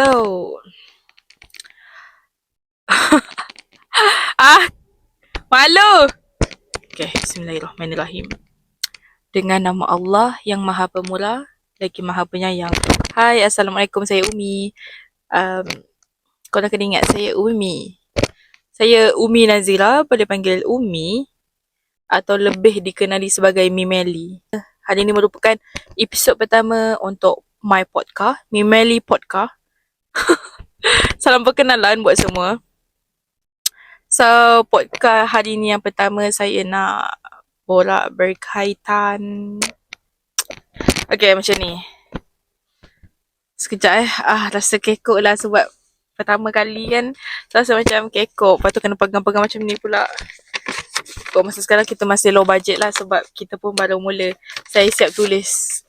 So, ah, malu. Okay, bismillahirrahmanirrahim. Dengan nama Allah yang Maha Pemurah lagi Maha Penyayang. Hai, Assalamualaikum, saya Umi. Korang kena ingat, saya Umi. Saya Umi Nazira, boleh panggil Umi atau lebih dikenali sebagai Mimeli. Hari ini merupakan episod pertama untuk my podcast, Mimeli Podcast. Salam perkenalan buat semua. So, podcast hari ni yang pertama saya nak borak berkaitan. Okay, macam ni. Sekejap rasa kekok lah sebab pertama kali kan rasa macam kekok. Lepas tu kena pegang-pegang macam ni pula. Kok masa sekarang kita masih low budget lah sebab kita pun baru mula. Saya siap tulis.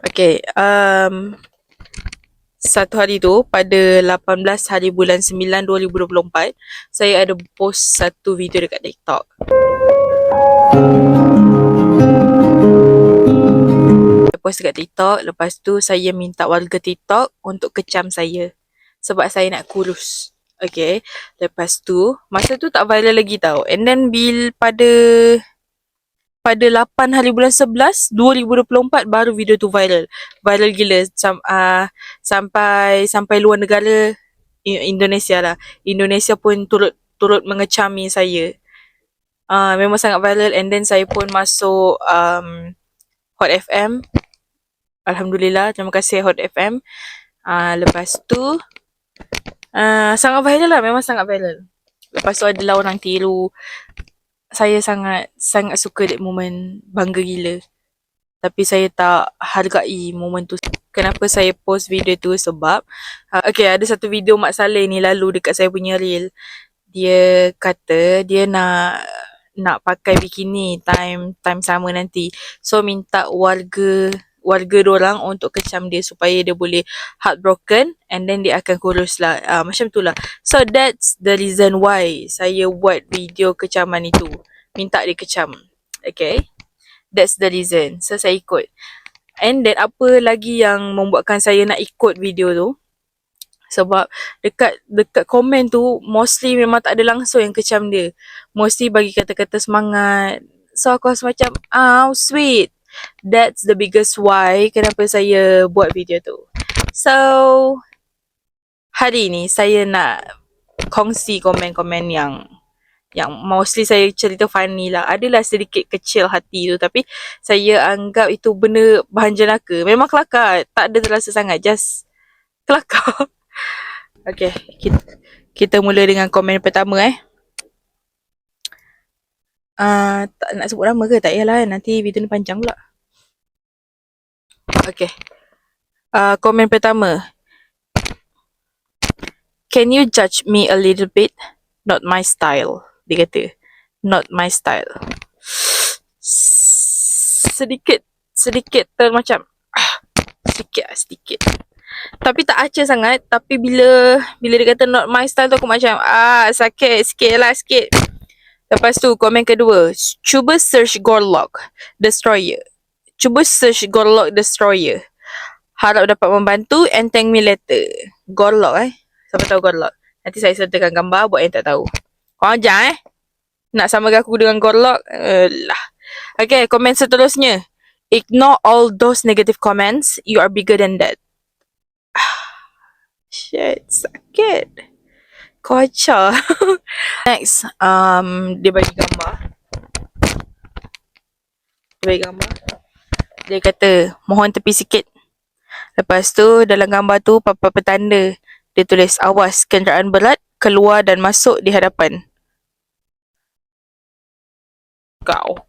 Okay, satu hari tu pada 18 hari bulan 9 2024 saya ada post satu video dekat TikTok. Post dekat TikTok, lepas tu saya minta warga TikTok untuk kecam saya sebab saya nak kurus. Okay, lepas tu masa tu tak viral lagi tau. And then pada 8 hari bulan 11 2024 baru video tu viral. Viral gila sampai luar negara, Indonesia lah. Indonesia pun turut mengecami saya. Memang sangat viral. And then saya pun masuk Hot FM. Alhamdulillah, terima kasih Hot FM. Lepas tu sangat viral lah, memang sangat viral. Lepas tu adalah orang tiru. Saya sangat suka that moment, bangga gila. Tapi saya tak hargai moment tu. Kenapa saya post video tu sebab okay, ada satu video Mak Saleh ni lalu dekat saya punya reel. Dia kata dia nak pakai bikini time sama nanti. So minta warga dorang untuk kecam dia supaya dia boleh heartbroken and then dia akan kurus lah. Macam tu lah. So that's the reason why saya buat video kecaman itu. Minta dia kecam. Okay. That's the reason. So saya ikut. And then apa lagi yang membuatkan saya nak ikut video tu? Sebab dekat komen tu mostly memang tak ada langsung yang kecam dia. Mostly bagi kata-kata semangat. So aku rasa macam sweet. That's the biggest why kenapa saya buat video tu. So hari ni saya nak kongsi komen-komen yang mostly saya cerita funny lah. Adalah sedikit kecil hati tu, tapi saya anggap itu benda bahan jenaka. Memang kelakar, tak ada terasa sangat, just kelakar. Okay, kita mula dengan komen pertama tak nak sebut nama ke? Tak payahlah, nanti video ni panjang pula. Okay, komen pertama. Can you judge me a little bit? Not my style. Dia kata, not my style. Sedikit macam sedikit. Tapi tak acah sangat. Tapi bila dia kata not my style tu aku macam sakit sikit lah sikit. Lepas tu komen kedua, cuba search Gorlock Destroyer. Harap dapat membantu and thank me later. Gorlock siapa tahu Gorlock? Nanti saya sertakan gambar buat yang tak tahu. Kau ajar nak samakan aku dengan Gorlock lah. Okay, komen seterusnya. Ignore all those negative comments. You are bigger than that. Shit, sakit. Kocak. Next, dia bagi gambar. Dia kata, mohon tepi sikit. Lepas tu, dalam gambar tu, papa petanda. Dia tulis, awas, kenderaan berat keluar dan masuk di hadapan.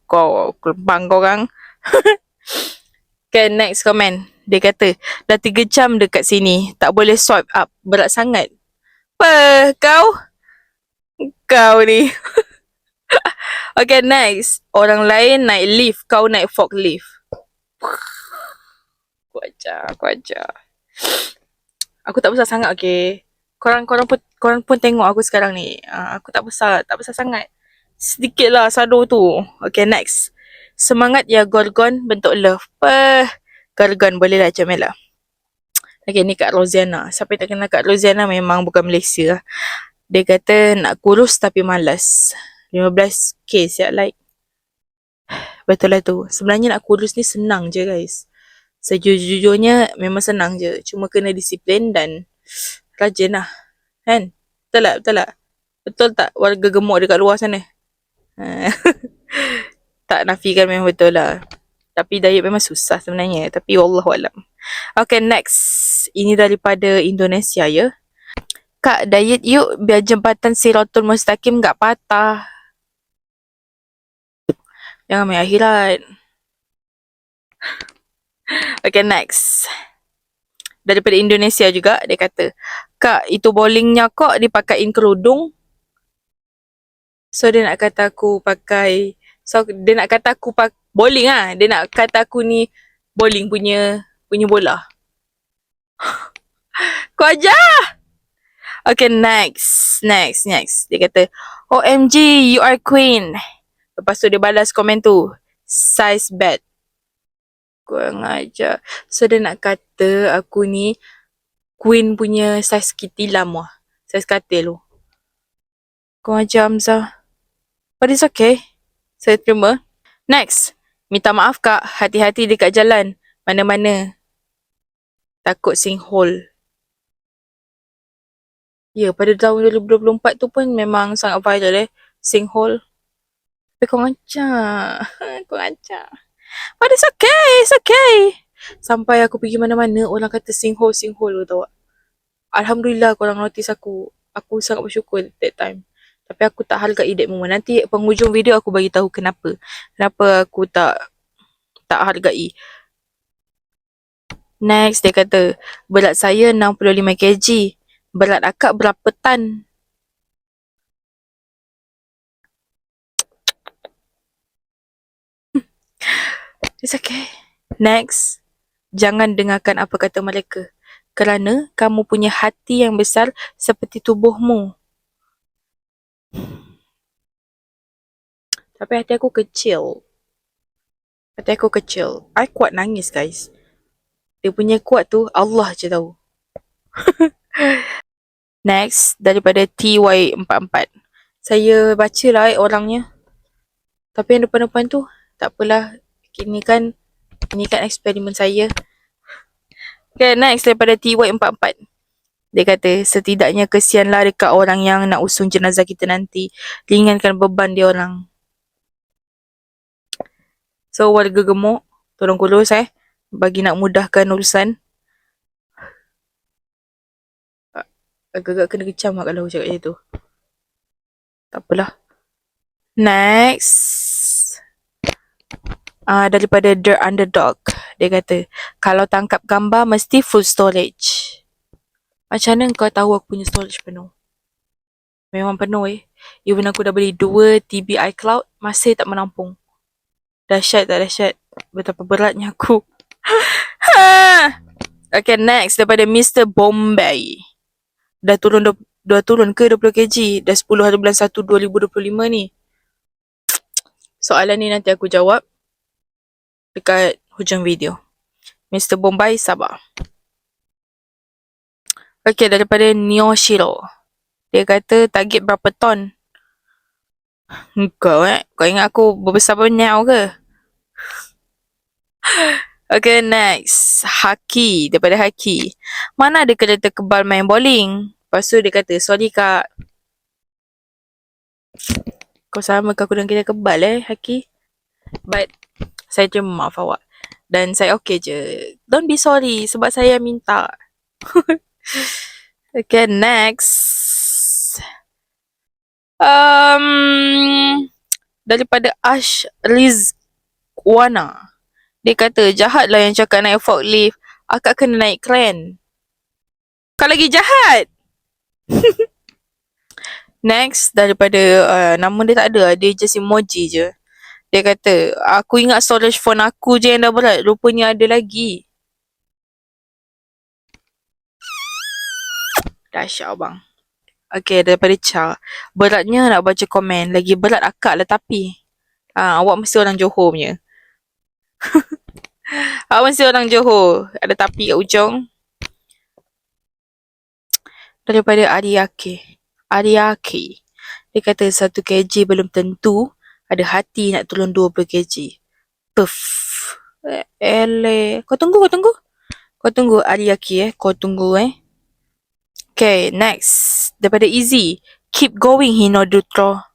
Kau kelempang korang. Okay, next comment. Dia kata, dah 3 jam dekat sini. Tak boleh swipe up. Berat sangat. Apa kau ni? Okay, next. Orang lain naik lift. Kau naik forklift. Aku ajar. Aku tak besar sangat, okay. Korang pun tengok aku sekarang ni. Aku tak besar sangat. Sedikit lah shadow tu. Okay, next. Semangat ya Gorgon, bentuk love. Gorgon boleh lah comel lah. Okay, ni Kak Roziana. Siapa yang tak kenal Kak Roziana memang bukan Malaysia. Dia kata nak kurus tapi malas. 15k siap like. Betul lah tu. Sebenarnya nak kurus ni senang je guys. Sejujurnya memang senang je. Cuma kena disiplin dan rajin lah. Kan? Betul tak? Betul tak? Betul tak warga gemuk dekat luar sana? Tak nafikan memang betul lah. Tapi diet memang susah sebenarnya. Tapi wallahualam. Okay, next. Ini daripada Indonesia ya. Kak, diet yuk biar jembatan Siratul Mustaqim gak patah. Jangan main akhirat. Okay, next. Daripada Indonesia juga, dia kata, Kak, itu bowlingnya kok dipakaiin kerudung? So, dia nak kata aku pakai... So, dia nak kata aku pakai bowling lah. Dia nak kata aku ni bowling punya bola. Kau ajar! Okay, next. Dia kata, OMG, you are queen. Lepas tu dia balas komen tu, size bed. Kurang ajar. So dia nak kata aku ni queen punya size kitilam lah. Size katil tu. Kurang ajar Hamzah. But it's okay. Saya terima. Next. Minta maaf kak, hati-hati dekat jalan. Mana-mana. Takut sinkhole. Ya, pada tahun 2024 tu pun memang sangat viral sinkhole. Tapi korang ajar. Korang ajar. But it's okay. Sampai aku pergi mana-mana, orang kata sinkhole tu tau. Alhamdulillah korang notice aku. Aku sangat bersyukur that time. Tapi aku tak hargai that moment. Nanti penghujung video aku bagi tahu kenapa. Kenapa aku tak hargai. Next, dia kata, berat saya 65 kg. Berat akak berapa tan? It's okay. Next, jangan dengarkan apa kata mereka. Kerana kamu punya hati yang besar seperti tubuhmu. Tapi hati aku kecil. I kuat nangis guys. Dia punya kuat tu Allah je tahu. Next, daripada TY44. Saya baca lah orangnya. Tapi yang depan-depan tu tak apalah. Ini kan eksperimen saya. Okay, next daripada TY44. Dia kata, setidaknya kesianlah dekat orang yang nak usung jenazah kita nanti. Ringankan beban dia orang. So, warga gemuk, tolong kurus bagi nak mudahkan urusan. Agak-agak kena kecam lah kalau cakap macam tu. Tak apalah. Next. Daripada The Underdog. Dia kata, kalau tangkap gambar mesti full storage. Macam mana kau tahu aku punya storage penuh? Memang penuh Even aku dah beli 2 TB iCloud, masih tak menampung. Dahsyat tak dahsyat? Betapa beratnya aku. Okay, next. Daripada Mr. Bombay. Dah turun ke 20 kg? Dah 10 hari bulan 1 2025 ni. Soalan ni nanti aku jawab dekat hujung video. Mr. Bombay, sabar. Okay, daripada Nyoshiro. Dia kata target berapa ton? Kau ingat aku berbesar benyau ke? Okay, next. Haki. Daripada Haki. Mana ada kereta kebal main bowling? Lepas tu dia kata, sorry kak. Kau sama ke aku dengan kereta kebal Haki? But, saya terima maaf awak. Dan saya okay je. Don't be sorry sebab saya minta. Okay, next. Daripada Ash Rizwana. Dia kata, jahatlah yang cakap naik forklift. Akak kena naik kren. Kau lagi jahat. Next, daripada nama dia tak ada. Dia just emoji je. Dia kata, aku ingat storage phone aku je yang dah berat. Rupanya ada lagi. Dahsyat abang. Okay, daripada Cha. Beratnya nak baca komen. Lagi berat akak lah tapi. Awak mesti orang Johor punya. Awak mesti orang Johor. Ada tapi kat ujung. Daripada Ariake. Dia kata 1 kg belum tentu ada hati nak turun 20 kg. Puff. Kau tunggu. Kau tunggu Ariake Kau tunggu Okay, next. Daripada Easy. Keep going Hinodutro.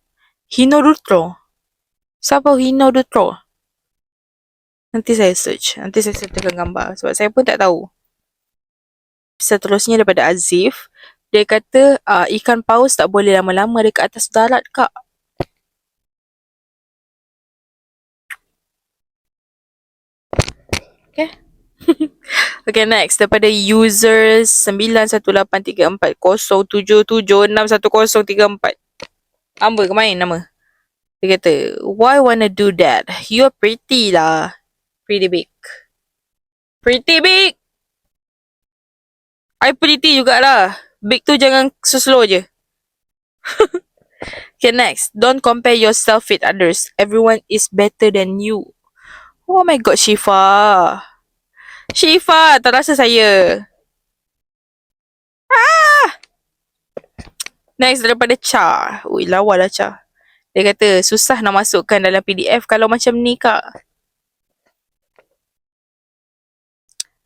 Siapa Hinodutro? Nanti saya search. Nanti saya sertakan gambar. Sebab saya pun tak tahu. Seterusnya daripada Azif. Dia kata ikan paus tak boleh lama-lama dekat atas darat, Kak. Okay. Okay, next. Daripada users 91834077611034. Apa ke main nama? Dia kata, why wanna do that? You're pretty lah. Pretty big. I pretty jugalah. Big tu jangan slow je. Okay, next. Don't compare yourself with others. Everyone is better than you. Oh my god, Shifa, tak rasa saya. Next, daripada Cha. Ui, lawa lah Cha. Dia kata, susah nak masukkan dalam PDF kalau macam ni, Kak.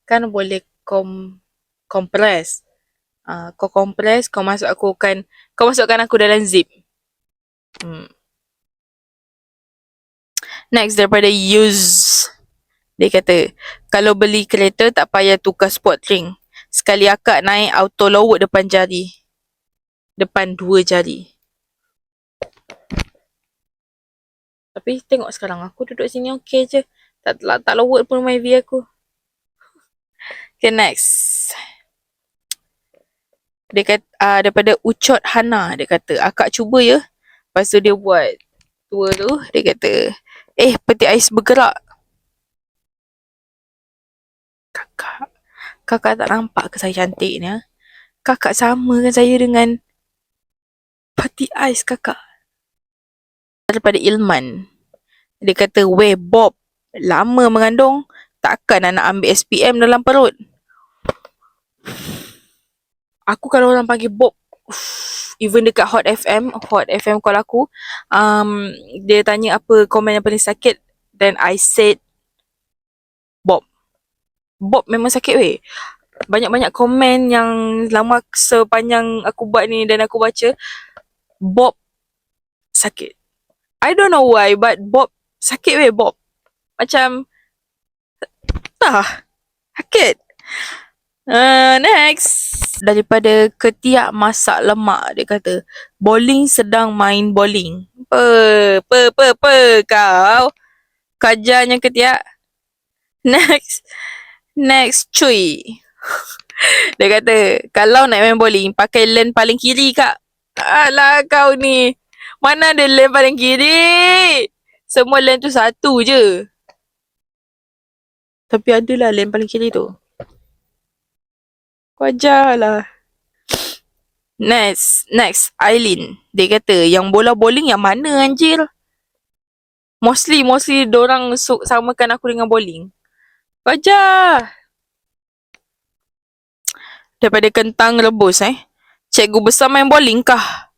Kan boleh compress. Kau compress, kau masukkan aku dalam zip. Next, daripada Use. Dia kata, kalau beli kereta tak payah tukar sport ring. Sekali akak naik auto lowot depan 2 jari. Tapi tengok sekarang aku duduk sini okey je. Tak lowot pun my V aku. Okay, next. Dia kata, daripada Ucot Hana, dia kata, akak cuba ya. Lepas tu dia buat tour tu, dia kata, peti ais bergerak. Kakak tak nampak ke saya cantik ni? Kakak sama kan saya dengan peti ais kakak. Daripada Ilman. Dia kata, weh Bob, lama mengandung, takkan nak ambil SPM dalam perut. Aku kalau orang panggil Bob, even dekat Hot FM call aku, dia tanya apa komen yang paling sakit, then I said Bob memang sakit weh. Banyak-banyak komen yang lama sepanjang aku buat ni dan aku baca, Bob sakit. I don't know why, but Bob sakit weh, Bob. Macam sakit. Next. Daripada Ketiak Masak Lemak, dia kata, bowling sedang main bowling. Kau kajarnya Ketiak. Next, cuy. Dia kata, kalau nak main bowling, pakai lane paling kiri, Kak. Alah kau ni. Mana ada lane paling kiri? Semua lane tu satu je. Tapi adalah lane paling kiri tu. Wajar lah. Next, Aileen. Dia kata, yang bola bowling yang mana anjir? Mostly dorang samakan aku dengan bowling. Wajar. Daripada Kentang Rebus Cikgu besar main bowling kah?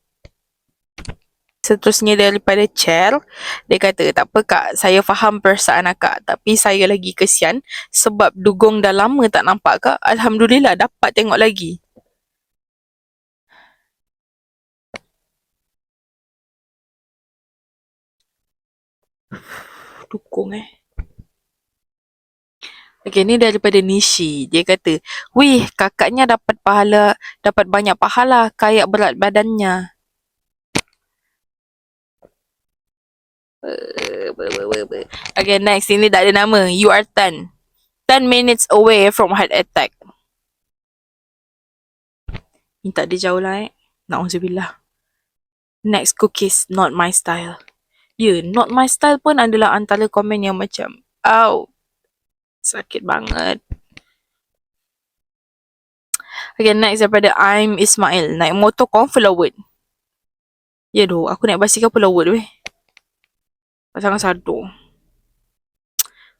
Seterusnya daripada Cher. Dia kata, tak apa Kak, saya faham perasaan akak, tapi saya lagi kesian sebab dugong dah lama tak nampak Kak. Alhamdulillah dapat tengok lagi. Dukung Okay, ni daripada Nishi. Dia kata, wih, kakaknya dapat banyak pahala, kayak berat badannya. Okay, next. Ini tak ada nama. You are 10 minutes away from heart attack. Ini tak ada jauh lah Na'udzubillah. Next, cookies, not my style. Not my style pun adalah antara komen yang macam, sakit banget. Okay, next daripada I'm Ismail. Naik motor confirm lowot. Doh, aku naik basikal pun lowot weh. Sangat sadu.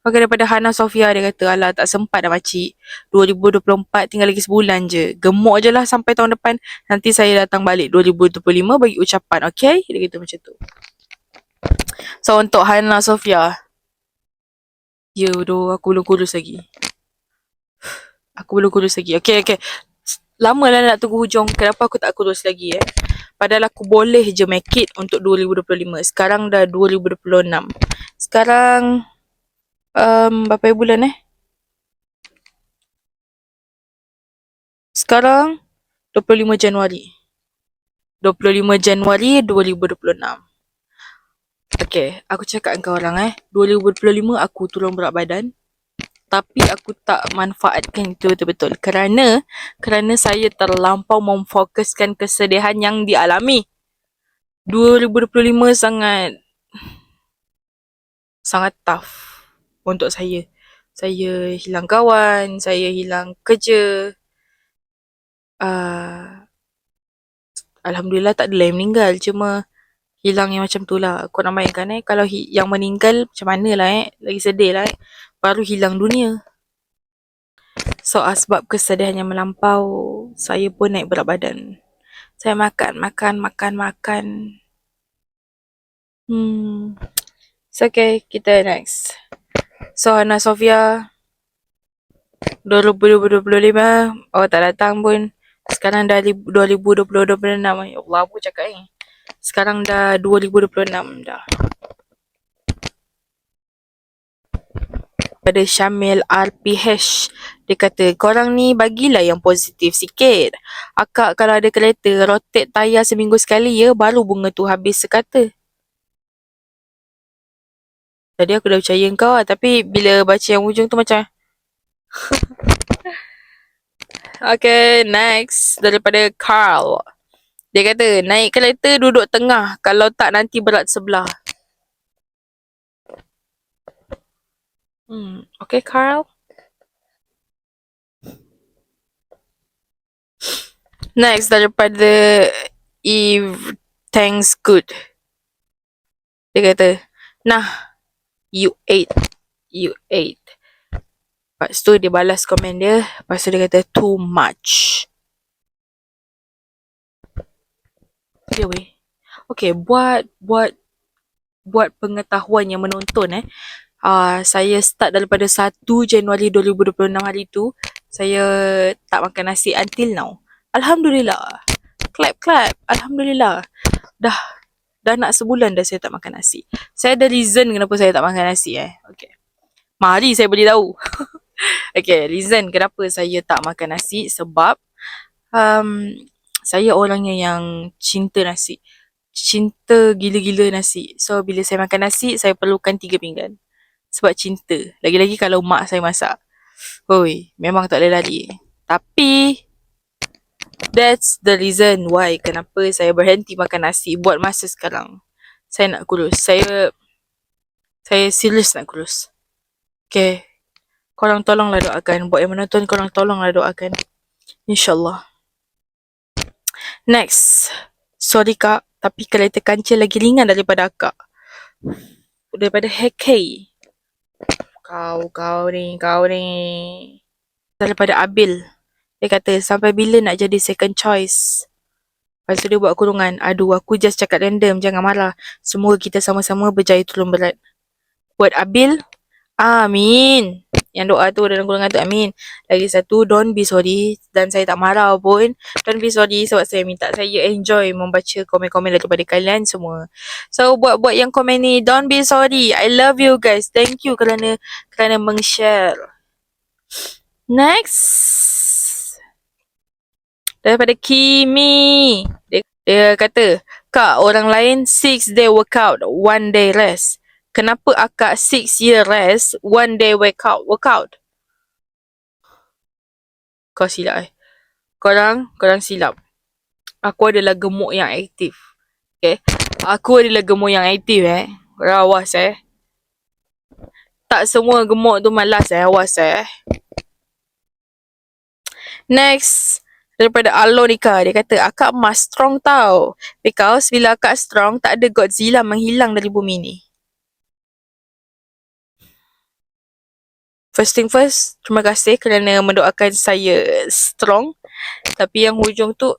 Okay, daripada Hana Sofia, dia kata, alah tak sempat dah makcik. 2024 tinggal lagi sebulan je. Gemuk je lah sampai tahun depan. Nanti saya datang balik 2025 bagi ucapan, okay? Dia kata macam tu. So, untuk Hana Sofia. Ya, doh, aku belum kurus lagi. Okay. Lama lah nak tunggu hujung. Kenapa aku tak kurus lagi Padahal aku boleh je make it untuk 2025. Sekarang dah 2026. Sekarang berapa bulan Sekarang 25 Januari. 25 Januari 2026. Okay, aku cakap dengan kau orang 2025 aku turun berat badan. Tapi aku tak manfaatkan itu betul-betul. Kerana saya terlampau memfokuskan kesedihan yang dialami. 2025 sangat tough untuk saya. Saya hilang kawan, saya hilang kerja. Alhamdulillah tak ada yang meninggal. Cuma hilang yang macam tu lah. Kau nak bayangkan kalau yang meninggal macam mana lah lagi sedih lah baru hilang dunia. So sebab kesedihan yang melampau, saya pun naik berat badan. Saya makan. So okay, kita next. So Hana Sofia 2025 tak datang pun. Sekarang dah 2026. Ya Allah, apa cakap sekarang dah 2026 dah. Pada Syamil RPH, dia kata, korang ni bagilah yang positif sikit. Akak kalau ada kereta, rotate tayar seminggu sekali baru bunga tu habis sekata. Tadi aku dah percaya kau lah, tapi bila baca yang ujung tu macam Okay, next. Daripada Carl. Dia kata, naik kereta duduk tengah. Kalau tak nanti berat sebelah. Okay, Carl. Next, daripada Eve Thanks Good. Dia kata, nah, you ate. Lepas tu dia balas komen dia. Lepas tu dia kata, too much. Okay, weh. Okay, buat pengetahuan yang menonton saya start daripada 1 Januari 2026 hari tu, saya tak makan nasi until now. Alhamdulillah. Clap. Alhamdulillah. Dah nak sebulan dah saya tak makan nasi. Saya ada reason kenapa saya tak makan nasi Okay. Mari saya beritahu. Okay, reason kenapa saya tak makan nasi sebab saya orangnya yang cinta nasi. Cinta gila-gila nasi. So, bila saya makan nasi, saya perlukan 3 pinggan. Sebab cinta. Lagi-lagi kalau mak saya masak. Hoi, memang tak boleh lari. Tapi, that's the reason why kenapa saya berhenti makan nasi buat masa sekarang. Saya nak kurus. Saya serius nak kurus. Okay. Korang tolonglah doakan. Buat yang menonton, korang tolonglah doakan. InsyaAllah. Next. Sorry kak, tapi kereta kancil lagi ringan daripada akak. Daripada Hekay. Kau ni. Daripada Abil. Dia kata, sampai bila nak jadi second choice? Lepas tu dia buat kurungan. Aduh, aku just cakap random. Jangan marah. Semoga kita sama-sama berjaya turun berat. Buat Abil, amin. Yang doa tu dalam kurungan tu, amin. Lagi satu, don't be sorry. Dan saya tak marah pun. Don't be sorry sebab saya minta saya enjoy membaca komen-komen daripada kalian semua. So, buat yang komen ni, don't be sorry. I love you guys. Thank you kerana meng-share. Next. Daripada Kimi. Dia kata, kak, orang lain 6 day workout, 1 day rest. Kenapa akak 6 year rest, 1 day workout? Kau silap Korang silap. Aku adalah gemuk yang aktif. Okay? Aku adalah gemuk yang aktif Korang awas Tak semua gemuk tu malas awas Next. Daripada Alonika, dia kata, akak must strong tau. Because bila akak strong, tak ada Godzilla menghilang dari bumi ni. first thing first, terima kasih kerana mendoakan saya strong. Tapi yang hujung tu,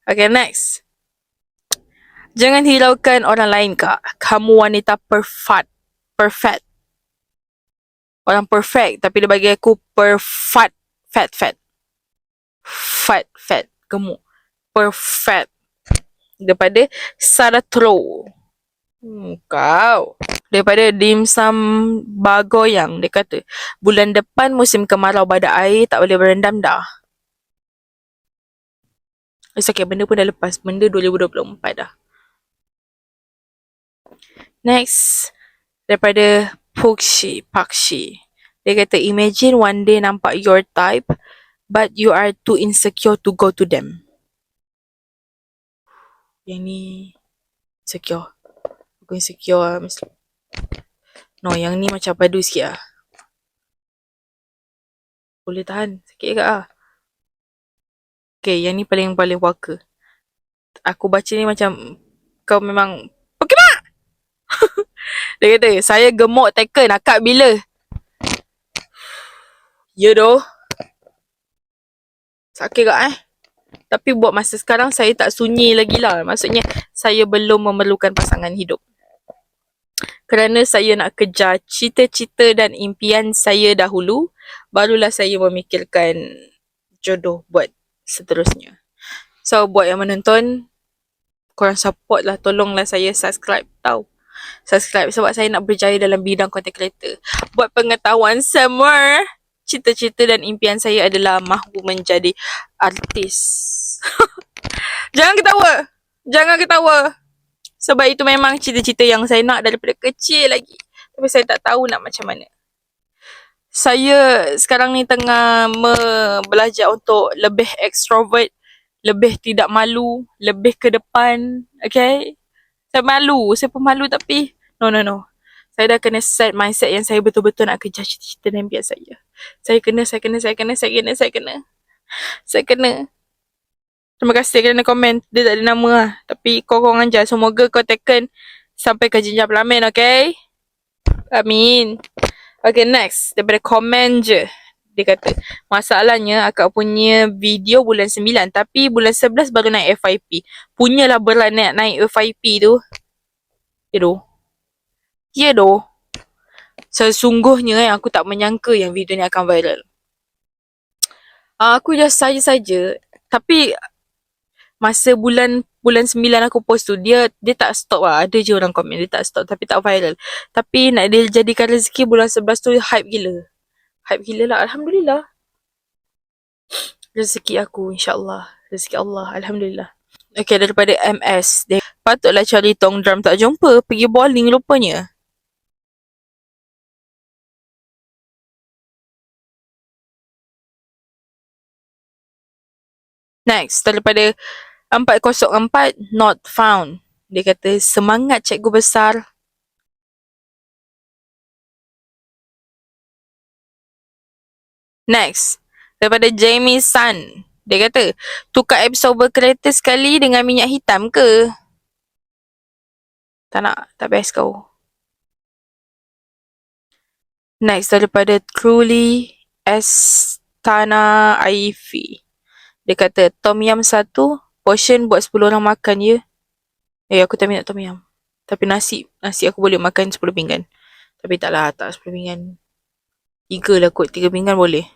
okay, next. Jangan hiraukan orang lain, Kak. Kamu wanita perfect. Perfect. Orang perfect, tapi dia bagi aku perfect. Fat. Fat. Gemuk. Perfect. Daripada Saratro. Kau. Daripada Dimsum Bagoyang, dia kata, bulan depan musim kemarau badai air tak boleh berendam dah. It's okay, benda pun dah lepas. Benda 2024 dah. Next, daripada Pakshi. Dia kata, imagine one day nampak your type, but you are too insecure to go to them. Yang ni, insecure. Aku insecure lah. No, yang ni macam padu sikit lah. Boleh tahan. Sakit ke lah. Okay, yang ni paling waka. Aku baca ni macam, kau memang Pokemon! Dia kata, saya gemuk taken, akak bila? Ya doh. Sakit ke Tapi buat masa sekarang, saya tak sunyi lagi lah. Maksudnya, saya belum memerlukan pasangan hidup. Kerana saya nak kejar cita-cita dan impian saya dahulu, barulah saya memikirkan jodoh buat seterusnya. So, buat yang menonton, korang support lah, tolonglah saya subscribe tau. Subscribe sebab saya nak berjaya dalam bidang content creator. Buat pengetahuan semua, cita-cita dan impian saya adalah mahu menjadi artis. Jangan ketawa. Sebab itu memang cita-cita yang saya nak daripada kecil lagi. Tapi saya tak tahu nak macam mana. Saya sekarang ni tengah belajar untuk lebih extrovert, lebih tidak malu, lebih ke depan. Okay? Saya pemalu tapi no. Saya dah kena set mindset yang saya betul-betul nak kejar cita-cita dan impian saya. Saya kena. Terima kasih kerana komen. Dia tak ada nama lah. Tapi korang ajar. Semoga kau taken sampai ke jenjang pelamin, okay? Amin. Okay, next. Daripada komen je. Dia kata, masalahnya akak punya video bulan 9. Tapi bulan 11 baru naik FYP. Punyalah berat naik FYP tu. Ya doh. Sesungguhnya aku tak menyangka yang video ni akan viral. Aku just saja. Tapi masa bulan 9 aku post tu, dia tak stop lah. Ada je orang komen, dia tak stop tapi tak viral. Tapi nak dia jadikan rezeki bulan 11 tu hype gila lah. Alhamdulillah. Rezeki aku, insyaAllah. Rezeki Allah, Alhamdulillah. Okay, daripada MS. Dia patutlah cari tong drum tak jumpa. Pergi bowling rupanya. Next, daripada 404, not found. Dia kata, semangat cikgu besar. Next, daripada Jamie Sun. Dia kata, tukar absorber kereta sekali dengan minyak hitam ke? Tak nak, tak best kau. Next, daripada Truly Estana Aifi. Dia kata, tom yum 1, portion buat 10 orang makan je. Aku tak minat tom yum. Tapi nasi aku boleh makan 10 pinggan. Tapi taklah, tak 10 pinggan. 3 lah kot, 3 pinggan boleh.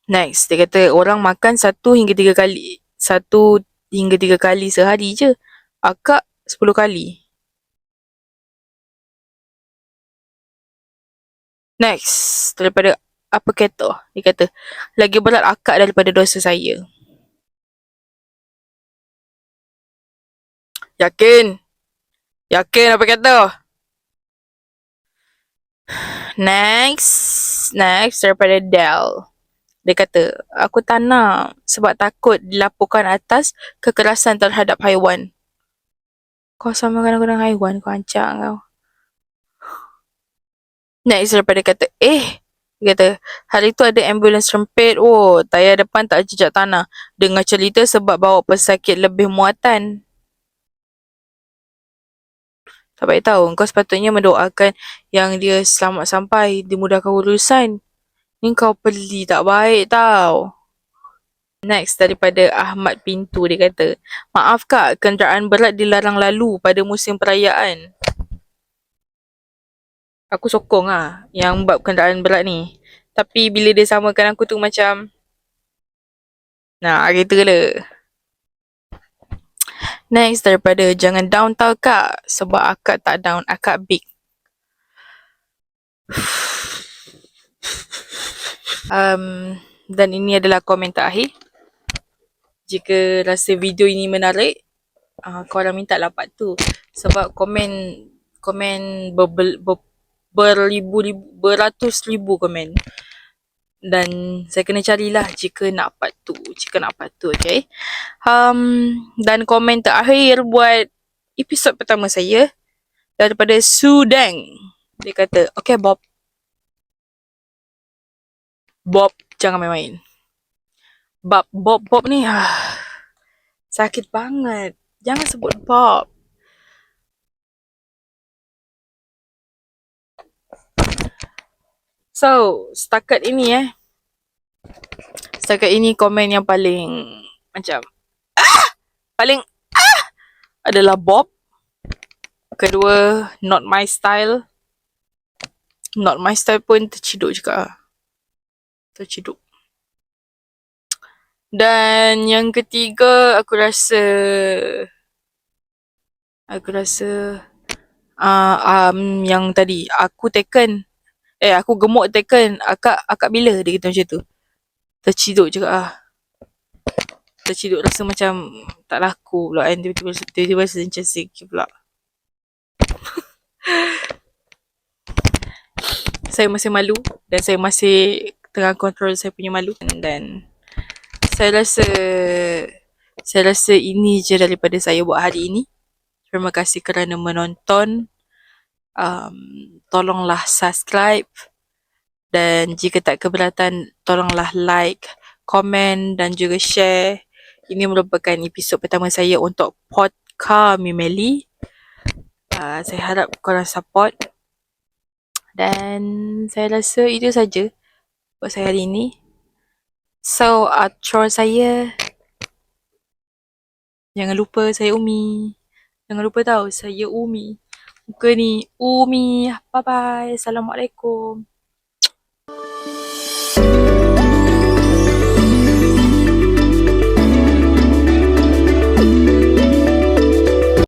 Next, dia kata, orang makan 1 hingga 3 kali. 1 hingga 3 kali sehari je. Akak 10 kali. Next, daripada apa kata? Dia kata, lagi berat akak daripada dosa saya. Yakin apa kata? Next daripada Del. Dia kata, aku tak nak sebab takut dilaporkan atas kekerasan terhadap haiwan. Kau samakan aku dengan haiwan, kau ancak kau. Next daripada kata, dia kata, hari tu ada ambulans rempit. Tayar depan tak jejak tanah. Dengar cerita sebab bawa pesakit lebih muatan. Tak baik tahu. Kau sepatutnya mendoakan yang dia selamat sampai, dimudahkan urusan. Ni kau beli tak baik tau. Next daripada Ahmad Pintu, dia kata, maaf kak, kenderaan berat dilarang lalu pada musim perayaan. Aku sokong lah yang bab kenderaan berat ni. Tapi bila dia samakan aku tu macam, nah gitu le. Next daripada jangan down tau kak, sebab akak tak down, akak big. Dan ini adalah komen terakhir. Jika rasa video ini menarik, korang minta lah part tu. Sebab komen beratus ribu komen. Dan saya kena carilah jika nak part tu. Okay. Dan komen terakhir buat episod pertama saya daripada Sudang. Dia kata, okay Bob, jangan main-main. Bob ni sakit banget. Jangan sebut Bob. So, setakat ini komen yang paling macam paling adalah Bob. Kedua, not my style. Not my style pun terciduk juga. Dan yang ketiga, aku rasa yang tadi aku gemuk taken. Akak bila dia kata macam tu. Terciduk juga terciduk, rasa macam tak laku pula kan. Tiba-tiba rasa macam sikit pula. Saya masih malu dan saya masih tengah kontrol saya punya malu. Dan saya rasa ini je daripada saya buat hari ini. Terima kasih kerana menonton. Tolonglah subscribe. Dan jika tak keberatan, tolonglah like, komen dan juga share. Ini merupakan episod pertama saya untuk Podcast Mimeli. Saya harap korang support. Dan saya rasa itu saja buat saya hari ini. So, outro saya. Jangan lupa saya Umi. Jangan lupa tahu saya Umi. Muka ni Umi. Bye-bye. Assalamualaikum.